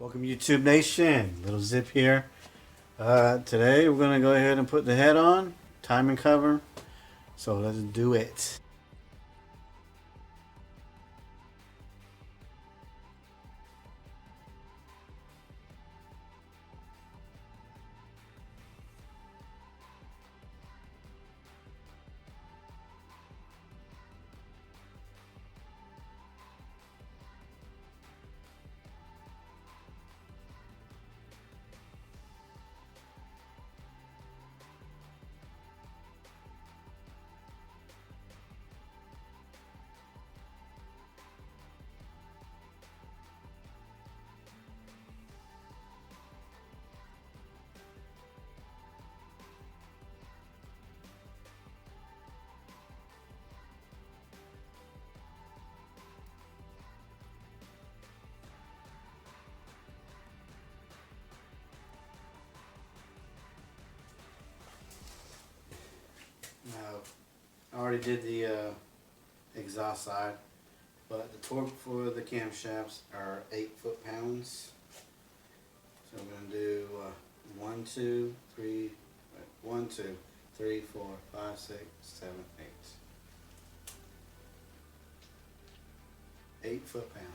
Welcome YouTube Nation, WLilZiP here. Today we're going to go ahead and put the head on, timing cover, so let's do it. Now, I already did the exhaust side, but the torque for the camshafts are 8 foot-pounds. So I'm going to do 1, 2, 3, 1, 2, 3, 4, 5, 6, 7, 8. 8 foot-pounds.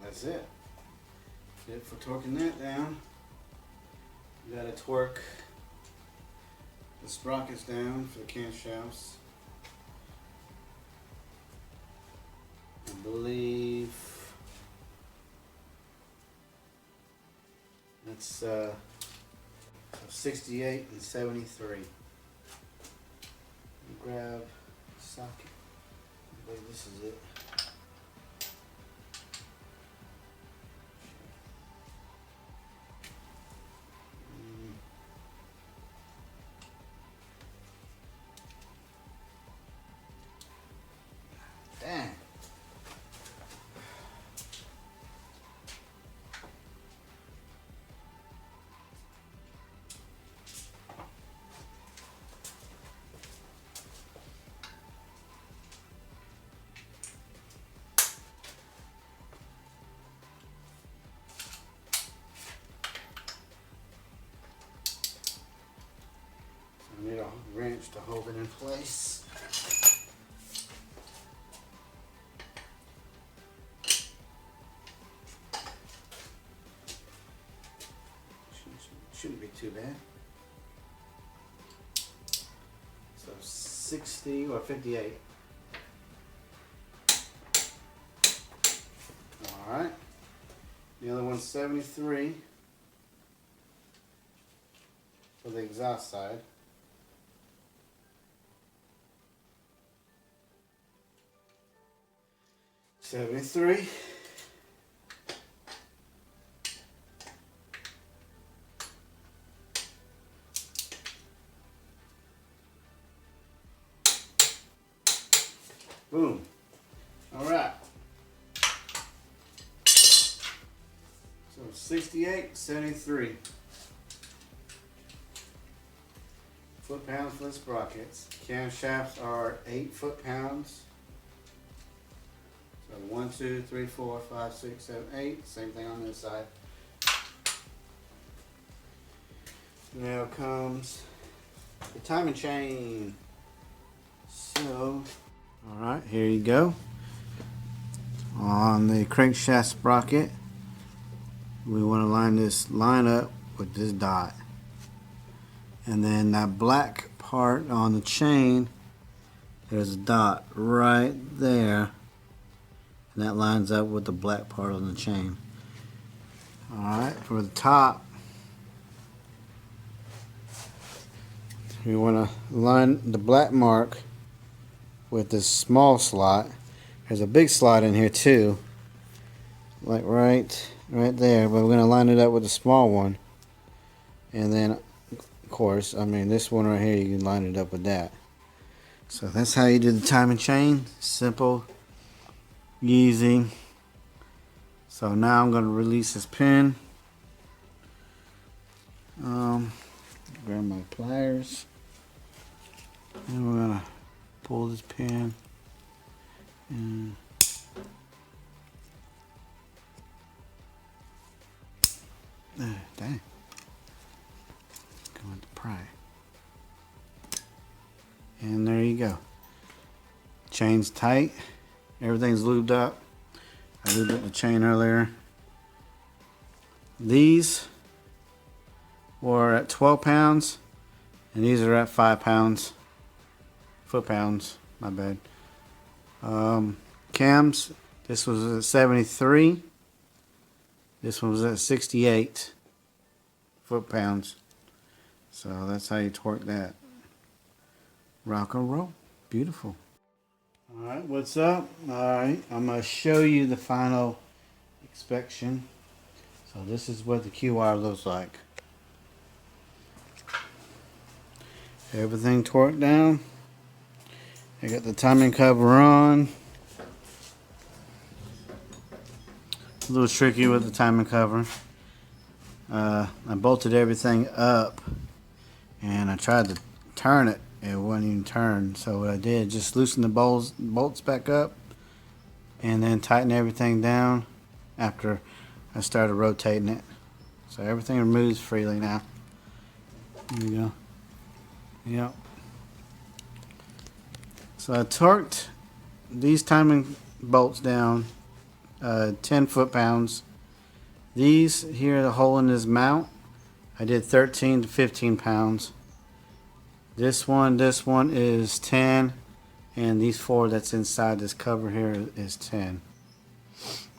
That's it. Good for torquing that down. You gotta torque the sprockets down for the camshafts. I believe that's 68 and 73. Grab a socket. I believe this is it. Dang. I need a wrench to hold it in place. Shouldn't be too bad. So 60 or 58. Alright. The other one's 73 for the exhaust side. 73. Boom. All right. So 68, 73 foot-pounds for the sprockets. Camshafts are 8 foot-pounds. So 1, 2, 3, 4, 5, 6, 7, 8. Same thing on this side. Now comes the timing chain. So, alright, here you go. On the crankshaft sprocket, we want to line up with this dot. And then that black part on the chain, there's a dot right there. And that lines up with the black part on the chain. Alright, for the top, we want to line the black mark with this small slot There's a big slot in here too, like right there, but we're going to line it up with a small one. And then, of course, I mean, this one right here, you can line it up with that. So that's how you do the timing chain. Simple, easy. So now I'm going to release this pin. Grab my pliers. And we're going to pull this pin. And dang. Going to pry. And there you go. Chain's tight. Everything's lubed up. I lubed up the chain earlier. These were at 12 pounds. And these are at 5 pounds. Foot-pounds. My bad. Cams. This was at 73. This one was at 68 foot-pounds. So that's how you torque that. Rock and roll. Beautiful. Alright, what's up? Alright, I'm going to show you the final inspection. So this is what the QR looks like. Everything torqued down. I got the timing cover on. A little tricky with the timing cover. I bolted everything up and I tried to turn it. It wouldn't even turn. So what I did, just loosen the bolts back up and then tighten everything down after I started rotating it. So everything moves freely now. There you go. Yep. So I torqued these timing bolts down 10 foot-pounds. These here, the hole in this mount, I did 13 to 15 pounds. This one is 10, and these 4 that's inside this cover here is 10.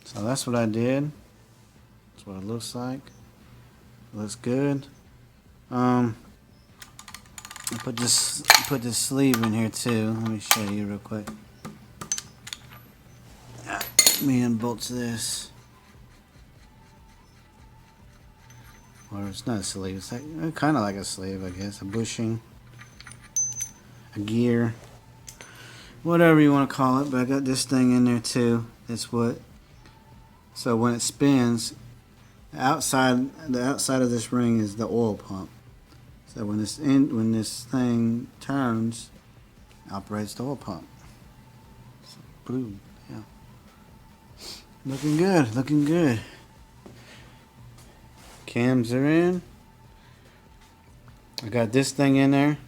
So that's what I did. That's what it looks like. It looks good. I put this sleeve in here too. Let me show you real quick. Let me unbolt this. Or it's not a sleeve. It's like, kind of like a sleeve, I guess. A bushing, a gear, whatever you want to call it. But I got this thing in there too. That's what. So when it spins, the outside of this ring is the oil pump. So when this thing turns, it operates the oil pump. So, boom, yeah. Looking good, looking good. Cams are in. I got this thing in there.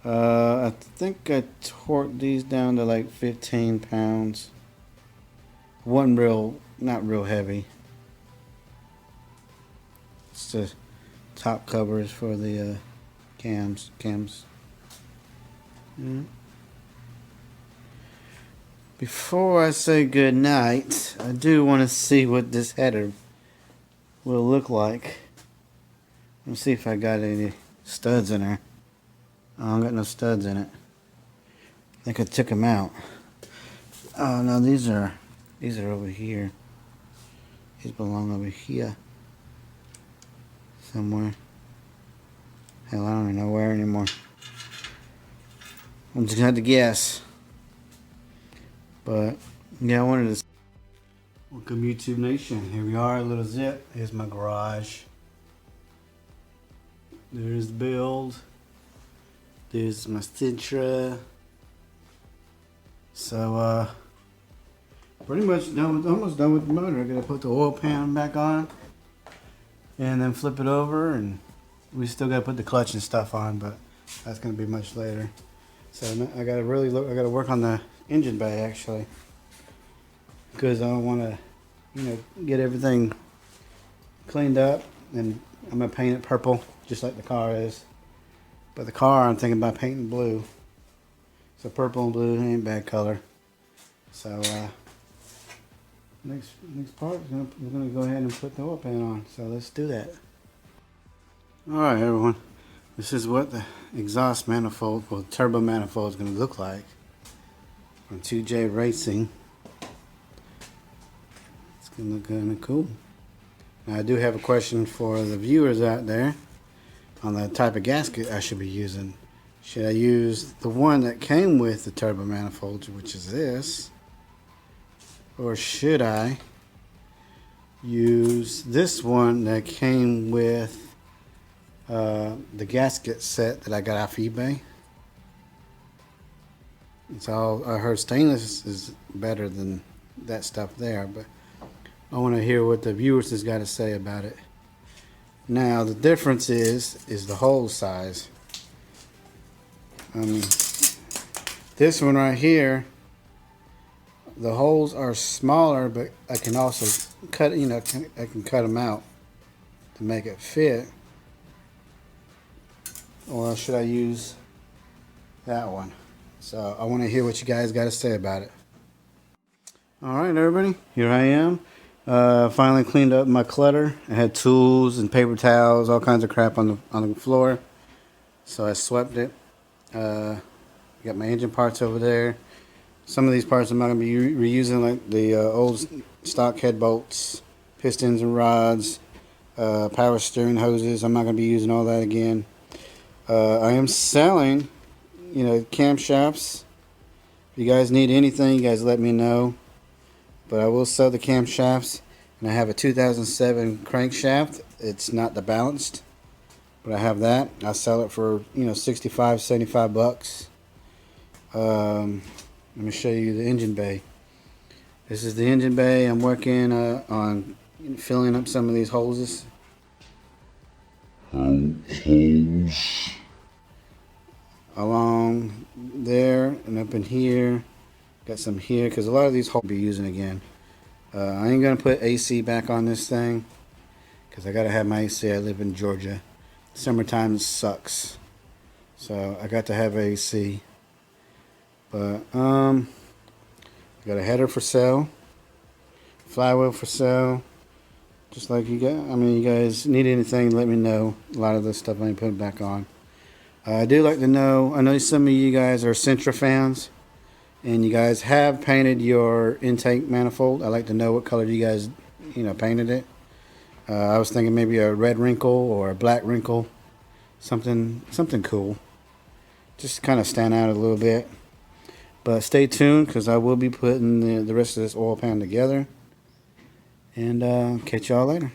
I think I torqued these down to like 15 pounds. Not real heavy. It's the top covers for the cams. Before I say good night, I do want to see what this header will look like. Let's see if I got any studs in there. I don't got no studs in it. I think I took them out. Oh no, these are over here. These belong over here somewhere. Hell, I don't even know where anymore. I'm just gonna have to guess. But yeah, I wanted to. Welcome YouTube Nation. Here we are, WLilZiP. Here's my garage. There's the build. There's my Sentra. So pretty much almost done with the motor. I'm gonna put the oil pan back on and then flip it over, and we still gotta put the clutch and stuff on, but that's gonna be much later. So I gotta work on the engine bay actually, because I want to, get everything cleaned up, and I'm gonna paint it purple just like the car is. But the car, I'm thinking about painting blue. So purple and blue ain't bad color. So next part, we're gonna go ahead and put the oil pan on. So let's do that. All right, everyone. This is what the exhaust manifold, turbo manifold, is gonna look like. on 2J Racing. It's gonna look kind of cool. Now I do have a question for the viewers out there on the type of gasket I should be using. Should I use the one that came with the turbo manifold, which is this, or should I use this one that came with the gasket set that I got off eBay? So I heard stainless is better than that stuff there, but I want to hear what the viewers has got to say about it. Now the difference is the hole size. This one right here, the holes are smaller, but I can also cut, I can cut them out to make it fit. Or should I use that one? So I want to hear what you guys got to say about it. Alright everybody, here I am. Finally cleaned up my clutter. I had tools and paper towels, all kinds of crap on the floor. So I swept it. Got my engine parts over there. Some of these parts I'm not going to be reusing, like the old stock head bolts, pistons and rods, power steering hoses. I'm not going to be using all that again. I am selling, camshafts. If you guys need anything, you guys let me know. But I will sell the camshafts. And I have a 2007 crankshaft. It's not the balanced, but I have that. I'll sell it for 65, 75 bucks. Let me show you the engine bay. This is the engine bay. I'm working on filling up some of these hoses. Along there and up in here. Got some here because a lot of these holes I'll be using again. I ain't gonna put AC back on this thing because I gotta have my AC. I live in Georgia. Summertime sucks, so I got to have AC. But I got a header for sale, flywheel for sale. Just like you guys, you guys need anything, let me know. A lot of this stuff I ain't putting back on. I do like to know. I know some of you guys are Sentra fans. And you guys have painted your intake manifold. I'd like to know what color you guys, painted it. I was thinking maybe a red wrinkle or a black wrinkle. Something cool. Just kind of stand out a little bit. But stay tuned because I will be putting the rest of this oil pan together. And catch y'all later.